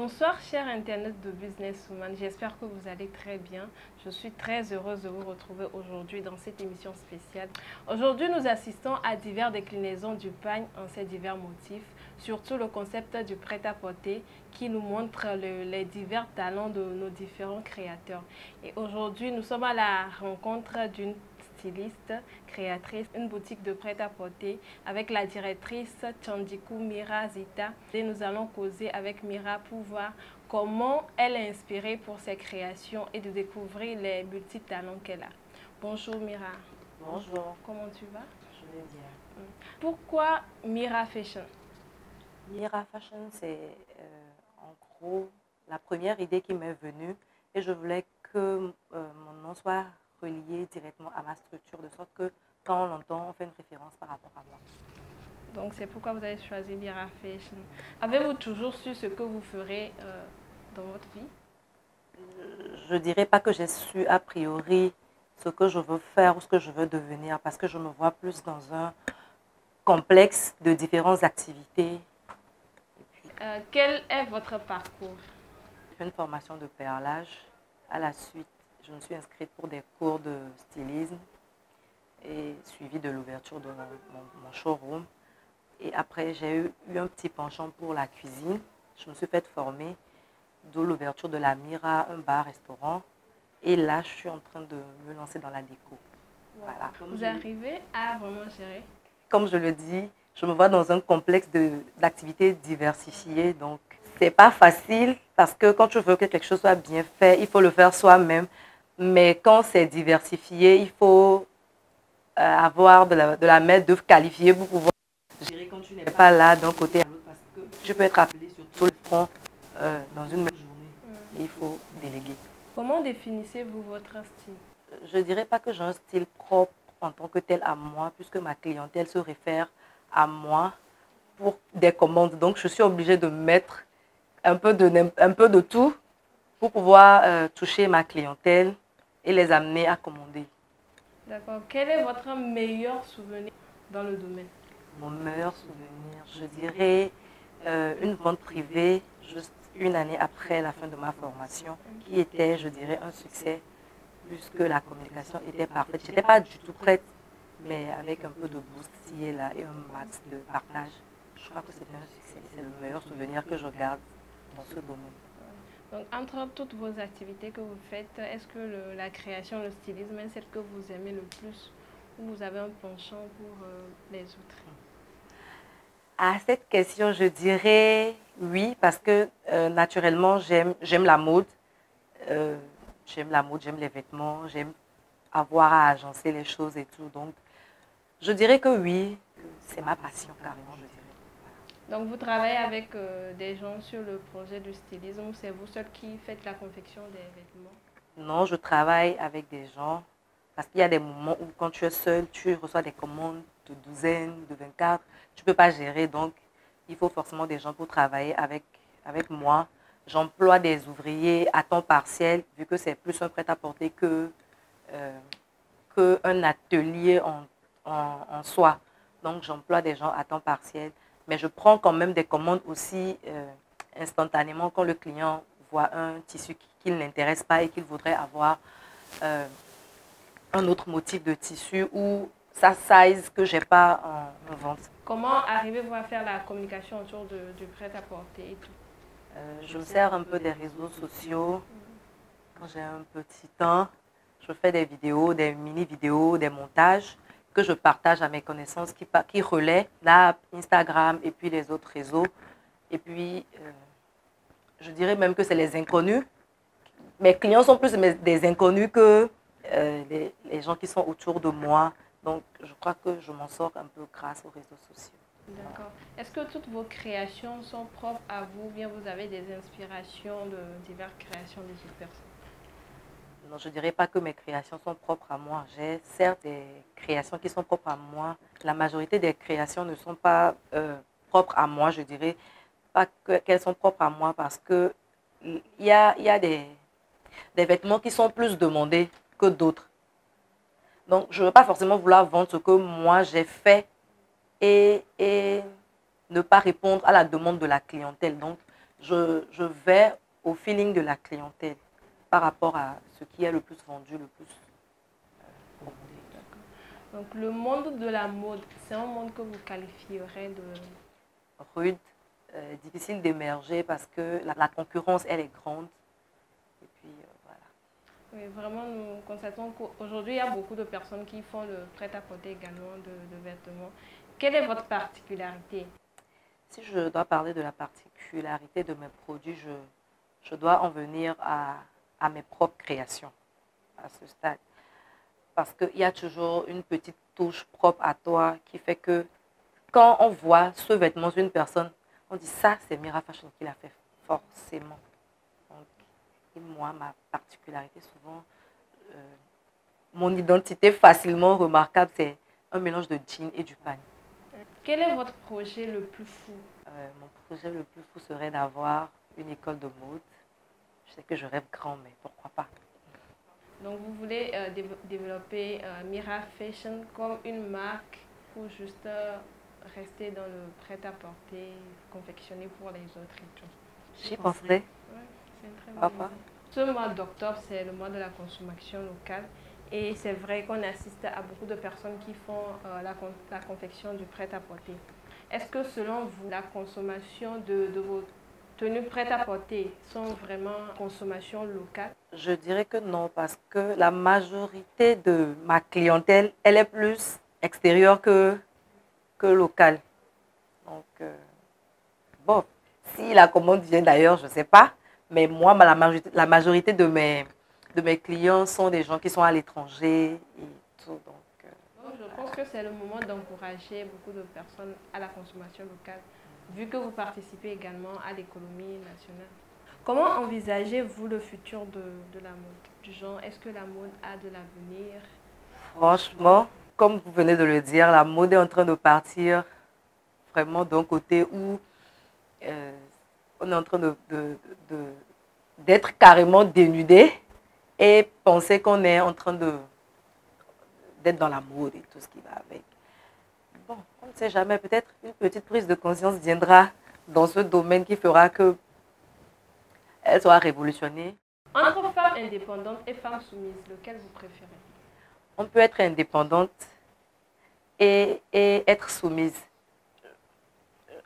Bonsoir chers internautes de Businesswoman, j'espère que vous allez très bien. Je suis très heureuse de vous retrouver aujourd'hui dans cette émission spéciale. Aujourd'hui nous assistons à diverses déclinaisons du pagne en ces divers motifs, surtout le concept du prêt-à-porter qui nous montre les divers talents de nos différents créateurs. Et aujourd'hui nous sommes à la rencontre d'une styliste, créatrice, une boutique de prêt-à-porter avec la directrice Tchandikou Mira Zita. Et nous allons causer avec Mira pour voir comment elle est inspirée pour ses créations et de découvrir les multitalents qu'elle a. Bonjour Mira. Bonjour. Comment tu vas? Je vais bien. Pourquoi Mira Fashion? Mira Fashion, c'est en gros la première idée qui m'est venue et je voulais que mon nom soit relié directement à ma structure de sorte que quand on l'entend, on fait une référence par rapport à moi. Donc c'est pourquoi vous avez choisi Mira Fashion. Avez-vous toujours su ce que vous ferez dans votre vie? Je ne dirais pas que j'ai su a priori ce que je veux faire ou ce que je veux devenir parce que je me vois plus dans un complexe de différentes activités. Quel est votre parcours? J'ai fait une formation de perlage. À la suite, je me suis inscrite pour des cours de stylisme et suivi de l'ouverture de mon showroom. Et après, j'ai eu un petit penchant pour la cuisine. Je me suis fait former, d'où l'ouverture de la Mira, un bar-restaurant. Et là, je suis en train de me lancer dans la déco. Voilà. Vous arrivez à vraiment gérer? Comme je le dis, je me vois dans un complexe d'activités diversifiées. Donc, c'est pas facile parce que quand tu veux que quelque chose soit bien fait, il faut le faire soi-même. Mais quand c'est diversifié, il faut avoir de la main-d'œuvre qualifiée pour pouvoir gérer quand tu n'es pas là d'un côté à l'autre. Parce que tu peux être appelé sur tout le front dans une même journée. Et il faut déléguer. Comment définissez-vous votre style? Je ne dirais pas que j'ai un style propre en tant que tel à moi, puisque ma clientèle se réfère à moi pour des commandes. Donc, je suis obligée de mettre un peu de tout pour pouvoir toucher ma clientèle et les amener à commander. D'accord. Quel est votre meilleur souvenir dans le domaine? Mon meilleur souvenir, je dirais une vente privée, juste une année après la fin de ma formation, qui était, je dirais, un succès, puisque la communication était parfaite. Je n'étais pas du tout prête, mais avec un peu de boost ici et là et un max de partage, je crois que c'était un succès. C'est le meilleur souvenir que je garde dans ce domaine. Donc, entre toutes vos activités que vous faites, est-ce que la création, le stylisme est celle que vous aimez le plus ou vous avez un penchant pour les autres? À cette question, je dirais oui, parce que naturellement, j'aime la mode. J'aime la mode, j'aime les vêtements, j'aime avoir à agencer les choses et tout. Donc, je dirais que oui, c'est ma passion carrément, je dirais. Donc, vous travaillez avec des gens sur le projet du stylisme ou c'est vous seul qui faites la confection des vêtements? Non, je travaille avec des gens parce qu'il y a des moments où quand tu es seul, tu reçois des commandes de douzaines, de 24, tu ne peux pas gérer. Donc, il faut forcément des gens pour travailler avec moi. J'emploie des ouvriers à temps partiel, vu que c'est plus un prêt-à-porter qu'un atelier en soi. Donc, j'emploie des gens à temps partiel. Mais je prends quand même des commandes aussi instantanément quand le client voit un tissu qui ne l'intéresse pas et qu'il voudrait avoir un autre motif de tissu ou sa size que je n'ai pas en vente. Comment arrivez-vous à faire la communication autour du prêt-à-porter et tout? Je me sers un peu des réseaux sociaux. Quand j'ai un petit temps, je fais des vidéos, des mini-vidéos, des montages que je partage à mes connaissances qui relaient l'app, Instagram et puis les autres réseaux. Et puis, je dirais même que c'est les inconnus. Mes clients sont plus des inconnus que les gens qui sont autour de moi. Donc, je crois que je m'en sors un peu grâce aux réseaux sociaux. D'accord. Est-ce que toutes vos créations sont propres à vous ou bien vous avez des inspirations de diverses créations des autres personnes? Non, je ne dirais pas que mes créations sont propres à moi. J'ai certes des créations qui sont propres à moi. La majorité des créations ne sont pas propres à moi. Je dirais pas qu'elles sont propres à moi parce qu'il y a des vêtements qui sont plus demandés que d'autres. Donc, je ne veux pas forcément vouloir vendre ce que moi j'ai fait et ne pas répondre à la demande de la clientèle. Donc, je vais au feeling de la clientèle par rapport à ce qui est le plus vendu, le plus commandé. Donc, le monde de la mode, c'est un monde que vous qualifierez de... Rude, difficile d'émerger parce que la concurrence, elle est grande. Et puis, voilà. Oui, vraiment, nous constatons qu'aujourd'hui, il y a beaucoup de personnes qui font le prêt-à-porter également de vêtements. Quelle est votre particularité? Si je dois parler de la particularité de mes produits, je dois en venir à mes propres créations à ce stade. Parce qu'il y a toujours une petite touche propre à toi qui fait que quand on voit ce vêtement sur une personne, on dit ça, c'est Mira Fashion qui l'a fait forcément. Donc, et moi, ma particularité, souvent, mon identité facilement remarquable, c'est un mélange de jean et du pagne. Quel est votre projet le plus fou? Mon projet le plus fou serait d'avoir une école de mode. Je sais que je rêve grand, mais pourquoi pas? Donc, vous voulez développer Mira Fashion comme une marque ou juste rester dans le prêt-à-porter, confectionner pour les autres et tout? J'y penserai. Oui, c'est une très bonne Papa. idée. Ce mois d'octobre, c'est le mois de la consommation locale. Et c'est vrai qu'on assiste à beaucoup de personnes qui font la confection du prêt-à-porter. Est-ce que selon vous, la consommation de vos tenues prêt-à-porter sont vraiment consommation locale? Je dirais que non, parce que la majorité de ma clientèle, elle est plus extérieure que locale. Donc, bon, si la commande vient d'ailleurs, je ne sais pas. Mais moi, la majorité de mes clients sont des gens qui sont à l'étranger et tout. Donc, je pense que c'est le moment d'encourager beaucoup de personnes à la consommation locale, vu que vous participez également à l'économie nationale. Comment envisagez-vous le futur de la mode? Du genre, est-ce que la mode a de l'avenir? Franchement, comme vous venez de le dire, la mode est en train de partir vraiment d'un côté où on est en train d'être carrément dénudé et penser qu'on est en train d'être dans la mode et tout ce qui va avec. Bon, on ne sait jamais, peut-être une petite prise de conscience viendra dans ce domaine qui fera qu'elle soit révolutionnée. Entre femmes indépendantes et femmes soumises, lequel vous préférez? On peut être indépendante et être soumise.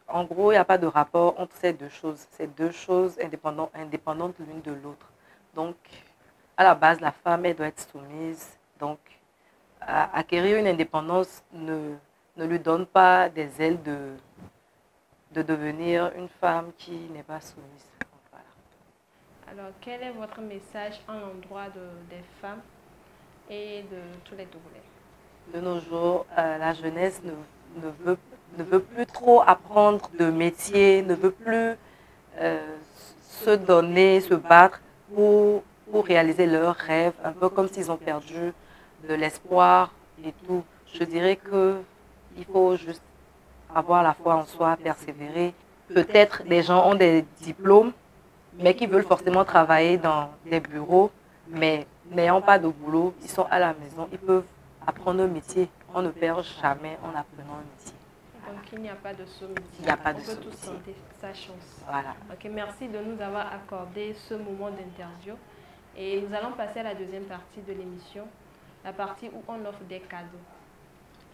En gros, il n'y a pas de rapport entre ces deux choses. Ces deux choses indépendantes l'une de l'autre. Donc, à la base, la femme, elle doit être soumise. Donc, acquérir une indépendance ne lui donne pas des ailes de devenir une femme qui n'est pas soumise. Donc, voilà. Alors, quel est votre message en l'endroit des femmes et de tous les Togolais? De nos jours, la jeunesse ne veut plus trop apprendre de métier, ne veut plus se donner, se battre pour réaliser leurs rêves, un peu comme s'ils ont perdu de l'espoir et tout. Je dirais qu'il faut juste avoir la foi en soi, persévérer. Peut-être des gens ont des diplômes, mais qui veulent forcément travailler dans des bureaux, mais n'ayant pas de boulot, ils sont à la maison, ils peuvent apprendre un métier. On ne perd jamais en apprenant un métier. Donc, il n'y a pas de sommité. Il n'y a pas de On peut tous sommité. tenter sa chance. Voilà. Ok, merci de nous avoir accordé ce moment d'interview. Et nous allons passer à la deuxième partie de l'émission, la partie où on offre des cadeaux.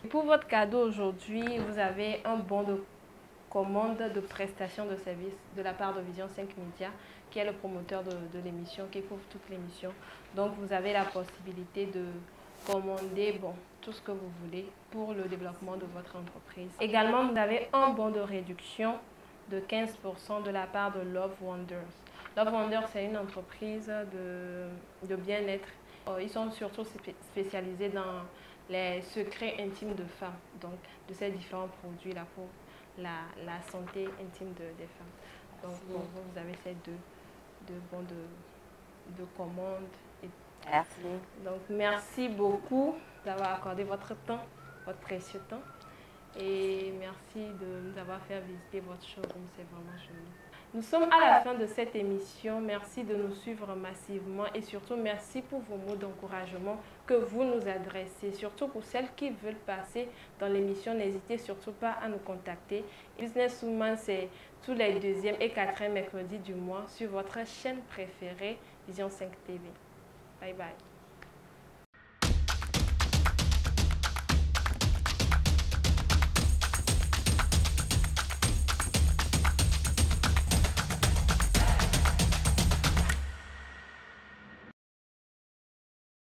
Pour votre cadeau aujourd'hui, vous avez un bon de commande de prestation de service de la part de Vision 5 Media, qui est le promoteur de l'émission, qui couvre toute l'émission. Donc, vous avez la possibilité de commander tout ce que vous voulez pour le développement de votre entreprise. Également, vous avez un bon de réduction de 15% de la part de Love Wonders. Love Wonders, c'est une entreprise de bien-être. Ils sont surtout spécialisés dans les secrets intimes de femmes, donc de ces différents produits-là pour la santé intime des femmes. Donc, vous avez ces deux bons de commande. Merci. Donc, merci beaucoup d'avoir accordé votre temps, votre précieux temps. Et merci de nous avoir fait visiter votre showroom, c'est vraiment joli. Nous sommes à la fin de cette émission. Merci de nous suivre massivement et surtout merci pour vos mots d'encouragement que vous nous adressez. Surtout pour celles qui veulent passer dans l'émission, n'hésitez surtout pas à nous contacter. Businesswoman, c'est tous les 2e et 4e mercredis du mois sur votre chaîne préférée, Vision 5 TV. Bye bye.